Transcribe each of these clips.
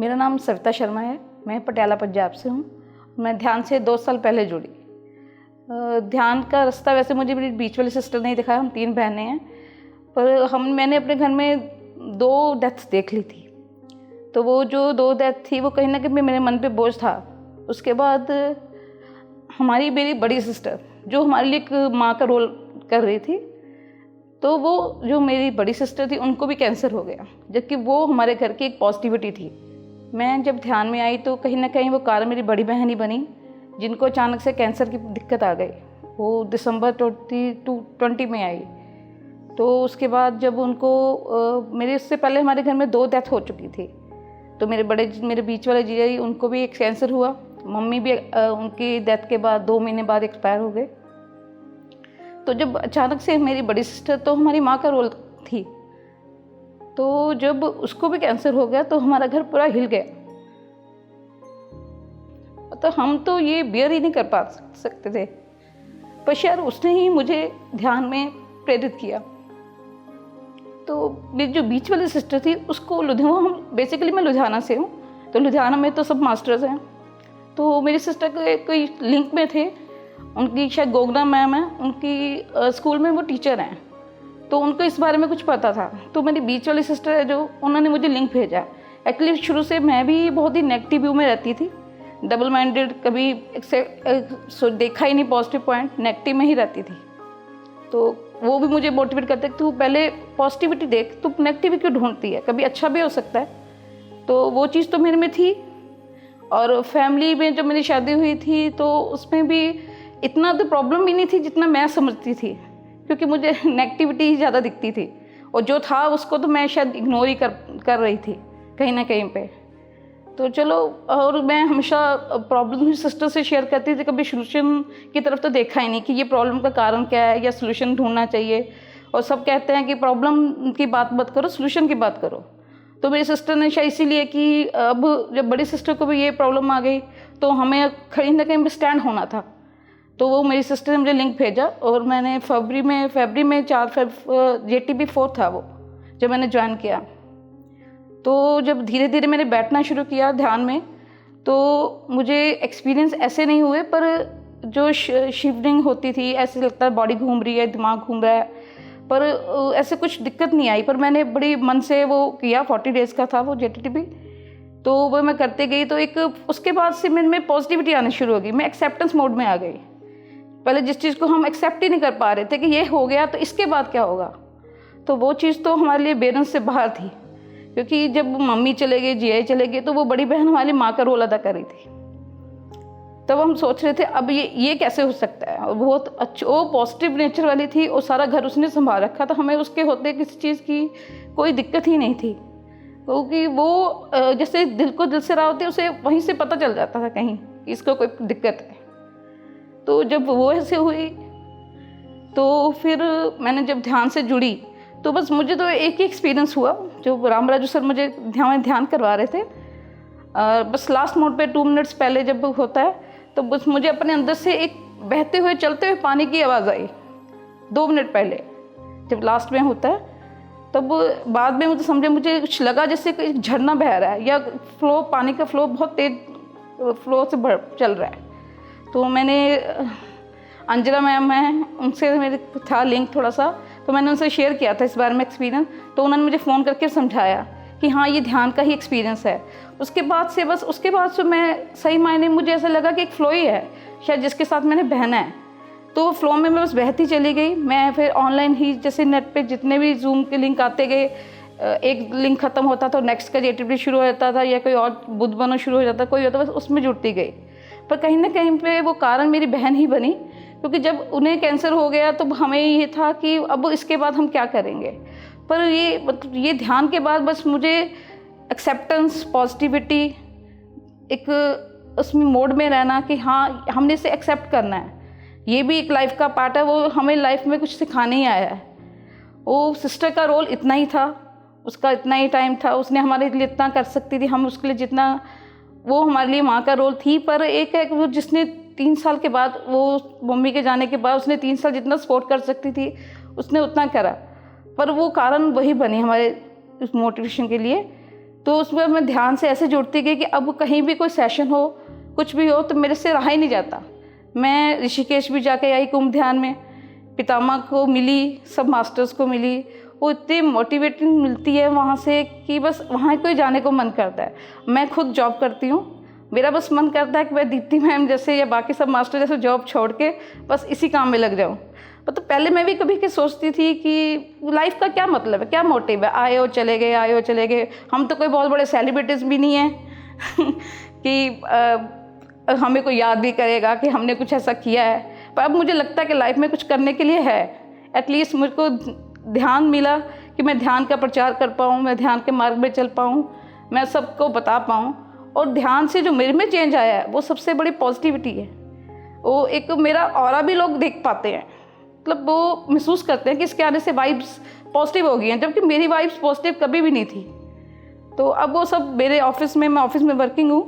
मेरा नाम सविता शर्मा है। मैं पटियाला पंजाब से हूँ। मैं ध्यान से 2 साल पहले जुड़ी। ध्यान का रास्ता वैसे मुझे मेरी बीच वाली सिस्टर ने दिखाया। हम 3 बहनें हैं, पर मैंने अपने घर में 2 डेथ्स देख ली थी। तो वो जो 2 डेथ थी वो कहीं ना कहीं मेरे मन पे बोझ था। उसके बाद मेरी बड़ी सिस्टर जो हमारे लिए एक माँ का रोल कर रही थी, तो वो जो मेरी बड़ी सिस्टर थी उनको भी कैंसर हो गया, जबकि वो हमारे घर की एक पॉजिटिविटी थी। मैं जब ध्यान में आई तो कहीं ना कहीं वो कारण मेरी बड़ी बहन ही बनी, जिनको अचानक से कैंसर की दिक्कत आ गई। वो दिसंबर 2020 में आई। तो उसके बाद जब उनको मेरे इससे पहले हमारे घर में 2 डेथ हो चुकी थी। तो मेरे बीच वाले जीजा जी, उनको भी एक कैंसर हुआ। मम्मी भी उनकी डेथ के बाद 2 महीने बाद एक्सपायर हो गए। तो जब अचानक से मेरी बड़ी सिस्टर तो हमारी माँ का रोल थी, तो जब उसको भी कैंसर हो गया तो हमारा घर पूरा हिल गया। तो हम तो ये बियर ही नहीं कर पा सकते थे, पर शायद उसने ही मुझे ध्यान में प्रेरित किया। तो मेरी जो बीच वाली सिस्टर थी उसको मैं लुधियाना से हूँ, तो लुधियाना में तो सब मास्टर्स हैं। तो मेरी सिस्टर के कोई लिंक में थे, उनकी शायद गोगना मैम है, उनकी स्कूल में वो टीचर हैं, तो उनको इस बारे में कुछ पता था। तो मेरी बीच वाली सिस्टर है जो, उन्होंने मुझे लिंक भेजा। एक्चुअली शुरू से मैं भी बहुत ही नेगेटिव व्यू में रहती थी, डबल माइंडेड, कभी देखा ही नहीं पॉजिटिव पॉइंट, नेगेटिव में ही रहती थी। तो वो भी मुझे मोटिवेट करते कि तू पहले पॉजिटिविटी देख, तू नेगेटिव क्यों ढूंढती है, कभी अच्छा भी हो सकता है। तो वो चीज़ तो मेरे में थी। और फैमिली में जब मेरी शादी हुई थी तो उसमें भी इतना तो प्रॉब्लम भी नहीं थी जितना मैं समझती थी, क्योंकि मुझे नेगेटिविटी ही ज़्यादा दिखती थी, और जो था उसको तो मैं शायद इग्नोर ही कर रही थी कहीं ना कहीं पे। तो चलो, और मैं हमेशा प्रॉब्लम सिस्टर से शेयर करती थी, कभी सोल्यूशन की तरफ तो देखा ही नहीं कि ये प्रॉब्लम का कारण क्या है या सोल्यूशन ढूंढना चाहिए। और सब कहते हैं कि प्रॉब्लम की बात मत करो, सोल्यूशन की बात करो। तो मेरी सिस्टर ने शायद इसीलिए कि अब जब बड़ी सिस्टर को भी ये प्रॉब्लम आ गई तो हमें कहीं ना कहीं स्टैंड होना था। तो वो मेरी सिस्टर ने मुझे लिंक भेजा, और मैंने फरवरी में 4 JTB 4 था वो जब मैंने ज्वाइन किया। तो जब धीरे धीरे मैंने बैठना शुरू किया ध्यान में, तो मुझे एक्सपीरियंस ऐसे नहीं हुए, पर जो शिवरिंग होती थी, ऐसे लगता है बॉडी घूम रही है, दिमाग घूम रहा है, पर ऐसे कुछ दिक्कत नहीं आई। पर मैंने बड़ी मन से वो किया, 40 डेज़ का था वो JTB। तो वो मैं करते गई, तो एक उसके बाद से मेरे में पॉजिटिविटी आनी शुरू हो गई। मैं एक्सेप्टेंस मोड में आ गई। पहले जिस चीज़ को हम एक्सेप्ट ही नहीं कर पा रहे थे कि ये हो गया तो इसके बाद क्या होगा, तो वो चीज़ तो हमारे लिए बैलेंस से बाहर थी। क्योंकि जब मम्मी चले गए, जिया चले गए, तो वो बड़ी बहन हमारी माँ का रोल अदा कर रही थी। तब हम सोच रहे थे अब ये कैसे हो सकता है। और बहुत अच्छा, वो पॉजिटिव नेचर वाली थी, और सारा घर उसने संभाल रखा था। हमें उसके होते किसी चीज़ की कोई दिक्कत ही नहीं थी, क्योंकि वो जैसे दिल को दिल से रहा होते, उसे वहीं से पता चल जाता था कहीं कि इसको कोई दिक्कत है। तो जब वो ऐसे हुई, तो फिर मैंने जब ध्यान से जुड़ी, तो बस मुझे तो एक ही एक्सपीरियंस हुआ, जो रामराजू सर मुझे ध्यान करवा रहे थे। बस लास्ट मोड पे 2 मिनट्स पहले जब होता है, तो बस मुझे अपने अंदर से एक बहते हुए चलते हुए पानी की आवाज़ आई 2 मिनट पहले, जब लास्ट में होता है। तब बाद में मुझे कुछ लगा जैसे कोई झरना बह रहा है, या पानी का फ्लो बहुत तेज फ्लो से चल रहा है। तो मैंने अंजना मैम है, उनसे मेरे था लिंक थोड़ा सा, तो मैंने उनसे शेयर किया था इस बारे में एक्सपीरियंस। तो उन्होंने मुझे फ़ोन करके समझाया कि हाँ, ये ध्यान का ही एक्सपीरियंस है। उसके बाद से मैं सही मायने मुझे ऐसा लगा कि एक फ़्लो ही है शायद जिसके साथ मैंने बहना है। तो वो फ्लो में मैं बस बहती चली गई। मैं फिर ऑनलाइन ही जैसे नेट पे जितने भी जूम के लिंक आते गए, एक लिंक ख़त्म होता था, नेक्स्ट का JTB शुरू हो जाता था, या कोई और बुद्ध बनो शुरू हो जाता, कोई होता, बस उसमें जुड़ती गई। पर कहीं ना कहीं पे वो कारण मेरी बहन ही बनी, क्योंकि जब उन्हें कैंसर हो गया तो हमें ये था कि अब इसके बाद हम क्या करेंगे। पर ये ध्यान के बाद बस मुझे एक्सेप्टेंस, पॉजिटिविटी, एक उसमें मोड में रहना कि हाँ, हमने इसे एक्सेप्ट करना है, ये भी एक लाइफ का पार्ट है, वो हमें लाइफ में कुछ सिखाने ही आया है। वो सिस्टर का रोल इतना ही था, उसका इतना ही टाइम था, उसने हमारे लिए इतना कर सकती थी, हम उसके लिए जितना, वो हमारे लिए माँ का रोल थी। पर एक है कि वो जिसने 3 साल के बाद, वो मम्मी के जाने के बाद उसने 3 साल जितना सपोर्ट कर सकती थी उसने उतना करा, पर वो कारण वही बनी हमारे उस मोटिवेशन के लिए। तो उसमें मैं ध्यान से ऐसे जुड़ती गई कि अब कहीं भी कोई सेशन हो, कुछ भी हो, तो मेरे से रहा ही नहीं जाता। मैं ऋषिकेश भी जाके आई कुंभ ध्यान में, पितामह को मिली, सब मास्टर्स को मिली। वो इतनी मोटिवेटिंग मिलती है वहाँ से कि बस वहाँ को ही जाने को मन करता है। मैं खुद जॉब करती हूँ, मेरा बस मन करता है कि मैं दीप्ति मैम जैसे या बाकी सब मास्टर जैसे जॉब छोड़ के बस इसी काम में लग जाऊँ। तो पहले मैं भी कभी के सोचती थी कि लाइफ का क्या मतलब है, क्या मोटिव है, आए हो चले गए, आए हो चले गए। हम तो कोई बहुत बड़े सेलिब्रिटीज़ भी नहीं हैं कि हमें कोई याद भी करेगा कि हमने कुछ ऐसा किया है। पर अब मुझे लगता है कि लाइफ में कुछ करने के लिए है। एटलीस्ट मुझको ध्यान मिला कि मैं ध्यान का प्रचार कर पाऊँ, मैं ध्यान के मार्ग में चल पाऊँ, मैं सबको बता पाऊँ। और ध्यान से जो मेरे में चेंज आया है वो सबसे बड़ी पॉजिटिविटी है। वो एक मेरा ऑरा भी लोग देख पाते हैं, मतलब वो महसूस करते हैं कि इसके आने से वाइब्स पॉजिटिव हो गई हैं, जबकि मेरी वाइब्स पॉजिटिव कभी भी नहीं थी। तो अब वो सब मेरे ऑफिस में, मैं ऑफिस में वर्किंग हूँ,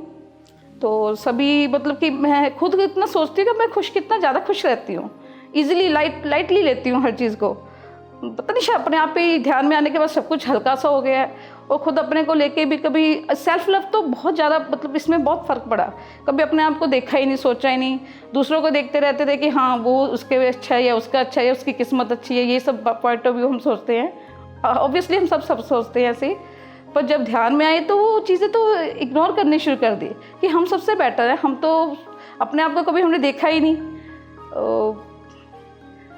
तो सभी मतलब कि मैं खुद इतना सोचती हूँ कि मैं कितना ज़्यादा खुश रहती हूँ, ईजिली लाइटली लेती हूँ हर चीज़ को। पता नहीं अपने आप ही ध्यान में आने के बाद सब कुछ हल्का सा हो गया है। और खुद अपने को लेके भी कभी सेल्फ लव तो बहुत ज़्यादा, मतलब इसमें बहुत फ़र्क पड़ा। कभी अपने आप को देखा ही नहीं, सोचा ही नहीं, दूसरों को देखते रहते थे कि हाँ वो उसके अच्छा है या उसका अच्छा है, उसकी किस्मत अच्छी है, ये सब पॉइंट ऑफ व्यू हम सोचते हैं। ऑब्वियसली हम सब सोचते हैं ऐसे। पर जब ध्यान में आए तो वो चीज़ें तो इग्नोर करनी शुरू कर दी कि हम सबसे बेटर है, हम तो अपने आप को कभी हमने देखा ही नहीं।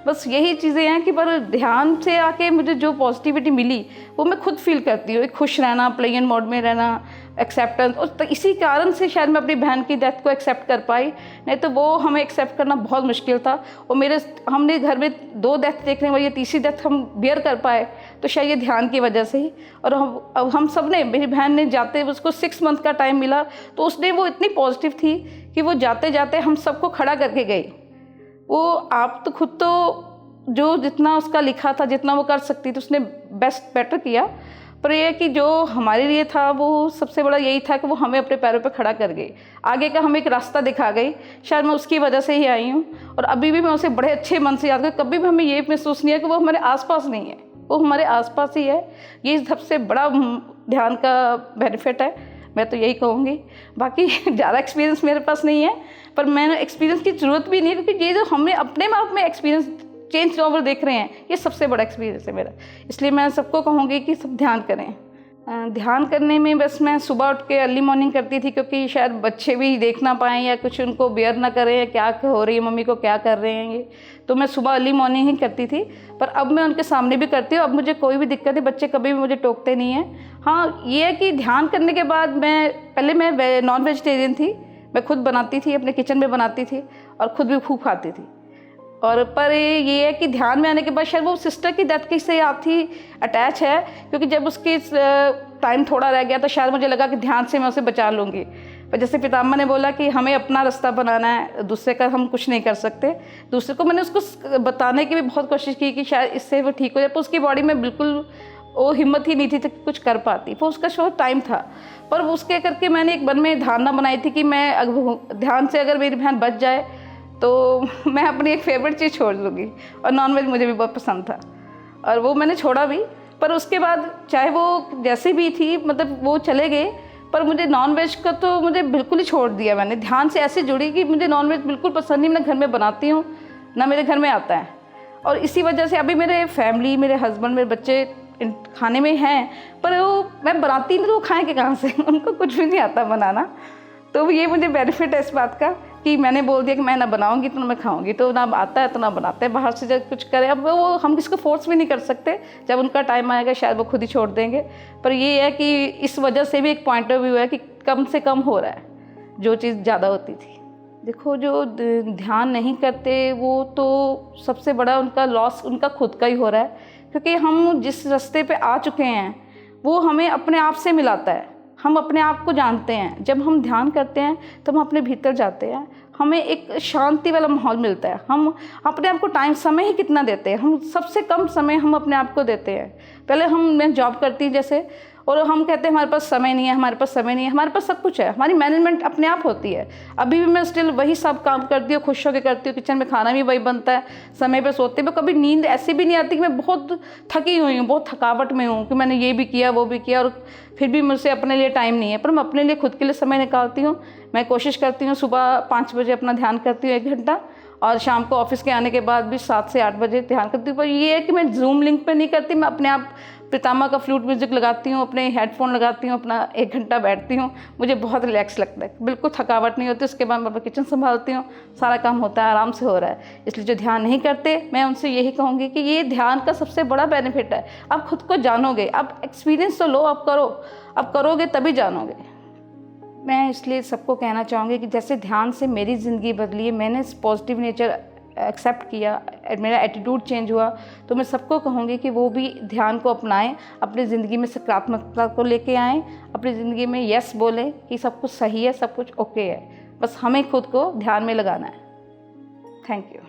बस यही चीज़ें हैं कि पर ध्यान से आके मुझे जो पॉजिटिविटी मिली वो मैं खुद फील करती हूँ। खुश रहना, प्ले एंड मोड में रहना, एक्सेप्टेंस। और तो इसी कारण से शायद मैं अपनी बहन की डेथ को एक्सेप्ट कर पाई, नहीं तो वो हमें एक्सेप्ट करना बहुत मुश्किल था। और हमने घर में 2 डेथ देखने वाली, तीसरी डेथ हम बियर कर पाए तो शायद ये ध्यान की वजह से ही। और अब हम सब ने, मेरी बहन ने जाते उसको 6 मंथ का टाइम मिला, तो उसने वो इतनी पॉजिटिव थी कि वो जाते जाते हम सबको खड़ा करके गई। वो आप तो खुद तो जो जितना उसका लिखा था, जितना वो कर सकती थी, उसने बेटर किया। पर यह कि जो हमारे लिए था वो सबसे बड़ा यही था कि वो हमें अपने पैरों पे खड़ा कर गई, आगे का हमें एक रास्ता दिखा गई। शायद मैं उसकी वजह से ही आई हूँ और अभी भी मैं उसे बड़े अच्छे मन से याद करती। कभी भी हमें ये महसूस नहीं है कि वो हमारे आसपास नहीं है, वो हमारे आसपास ही है। ये सबसे बड़ा ध्यान का बेनिफिट है, मैं तो यही कहूँगी। बाकी ज़्यादा एक्सपीरियंस मेरे पास नहीं है, पर मैंने एक्सपीरियंस की ज़रूरत भी नहीं है, क्योंकि ये जो हमने अपने आप में एक्सपीरियंस चेंज ओवर देख रहे हैं, ये सबसे बड़ा एक्सपीरियंस है मेरा। इसलिए मैं सबको कहूँगी कि सब ध्यान करें। ध्यान करने में बस मैं सुबह उठ के अर्ली मॉर्निंग करती थी, क्योंकि शायद बच्चे भी देख ना पाएँ या कुछ उनको बेयर ना करें, क्या हो रही है मम्मी को, क्या कर रहे हैं ये। तो मैं सुबह अर्ली मॉर्निंग ही करती थी, पर अब मैं उनके सामने भी करती हूँ। अब मुझे कोई भी दिक्कत है, बच्चे कभी भी मुझे टोकते नहीं हैं। हाँ ये है कि ध्यान करने के बाद पहले मैं नॉन वेजिटेरियन थी, मैं खुद बनाती थी, अपने किचन में बनाती थी और खुद भी खूब खाती थी। और पर ये है कि ध्यान में आने के बाद शायद वो सिस्टर की डेथ की से आपकी अटैच है, क्योंकि जब उसकी टाइम थोड़ा रह गया तो शायद मुझे लगा कि ध्यान से मैं उसे बचा लूँगी। पर जैसे पितामह ने बोला कि हमें अपना रास्ता बनाना है, दूसरे का हम कुछ नहीं कर सकते। दूसरे को मैंने उसको बताने की भी बहुत कोशिश की कि शायद इससे वो ठीक हो जाए, पर उसकी बॉडी में बिल्कुल वो हिम्मत ही नहीं थी तो कुछ कर पाती। पर उसका शो टाइम था, पर उसके करके मैंने एक मन में धारणा बनाई थी कि मैं ध्यान से अगर मेरी बहन बच जाए तो मैं अपनी एक फेवरेट चीज़ छोड़ दूँगी। और नॉनवेज मुझे भी बहुत पसंद था और वो मैंने छोड़ा भी। पर उसके बाद चाहे वो जैसे भी थी, मतलब वो चले गए, पर मुझे नॉनवेज का तो मुझे बिल्कुल ही छोड़ दिया। मैंने ध्यान से ऐसे जुड़ी कि मुझे नॉनवेज बिल्कुल पसंद नहीं, मैं घर में बनाती हूँ ना मेरे घर में आता है। और इसी वजह से अभी मेरे फैमिली, मेरे हस्बैंड, मेरे बच्चे खाने में हैं, पर वो मैं बनाती नहीं तो वो खाएँगे कहाँ से, उनको कुछ भी नहीं आता बनाना। तो ये मुझे बेनिफिट है इस बात का कि मैंने बोल दिया कि मैं ना बनाऊंगी तो ना मैं खाऊंगी, तो ना आता है तो ना बनाते हैं, बाहर से जब कुछ करें। अब वो हम किसको फोर्स भी नहीं कर सकते, जब उनका टाइम आएगा शायद वो खुद ही छोड़ देंगे। पर ये है कि इस वजह से भी एक पॉइंट ऑफ व्यू है कि कम से कम हो रहा है जो चीज़ ज़्यादा होती थी। देखो जो ध्यान नहीं करते वो तो सबसे बड़ा उनका लॉस उनका खुद का ही हो रहा है, क्योंकि हम जिस रास्ते पे आ चुके हैं वो हमें अपने आप से मिलाता है। हम अपने आप को जानते हैं, जब हम ध्यान करते हैं तो हम अपने भीतर जाते हैं, हमें एक शांति वाला माहौल मिलता है। हम अपने आप को समय ही कितना देते हैं, हम सबसे कम समय हम अपने आप को देते हैं। पहले मैं जॉब करती जैसे, और हम कहते हैं हमारे पास समय नहीं है, हमारे पास समय नहीं है। हमारे पास सब कुछ है, हमारी मैनेजमेंट अपने आप होती है। अभी भी मैं स्टिल वही सब काम करती हूँ, खुश होकर करती हूँ। किचन में खाना भी वही बनता है, समय पे सोते हुए। कभी नींद ऐसी भी नहीं आती कि मैं बहुत थकी हुई हूँ, बहुत थकावट में हूँ कि मैंने ये भी किया वो भी किया और फिर भी मुझसे अपने लिए टाइम नहीं है। पर मैं अपने लिए खुद के लिए समय निकालती हूँ। मैं कोशिश करती हूँ सुबह 5 बजे अपना ध्यान करती हूँ 1 घंटा, और शाम को ऑफिस के आने के बाद भी 7 से 8 बजे ध्यान करती हूँ। पर ये है कि मैं जूम लिंक पे नहीं करती, मैं अपने आप पितामा का फ्लूट म्यूजिक लगाती हूँ, अपने हेडफोन लगाती हूँ, अपना 1 घंटा बैठती हूँ। मुझे बहुत रिलैक्स लगता है, बिल्कुल थकावट नहीं होती। उसके बाद मैं अपना किचन संभालती हूँ, सारा काम होता है, आराम से हो रहा है। इसलिए जो ध्यान नहीं करते, मैं उनसे यही कहूँगी कि ये ध्यान का सबसे बड़ा बेनिफिट है। आप खुद को जानोगे, आप एक्सपीरियंस तो लो, आप करो, आप करोगे तभी जानोगे। मैं इसलिए सबको कहना चाहूँगी कि जैसे ध्यान से मेरी ज़िंदगी बदली है, मैंने पॉजिटिव नेचर एक्सेप्ट किया, मेरा एटीट्यूड चेंज हुआ, तो मैं सबको कहूँगी कि वो भी ध्यान को अपनाएं, अपनी ज़िंदगी में सकारात्मकता को लेके आएँ, अपनी ज़िंदगी में यस बोलें कि सब कुछ सही है, सब कुछ ओके है। बस हमें खुद को ध्यान में लगाना है। Thank you.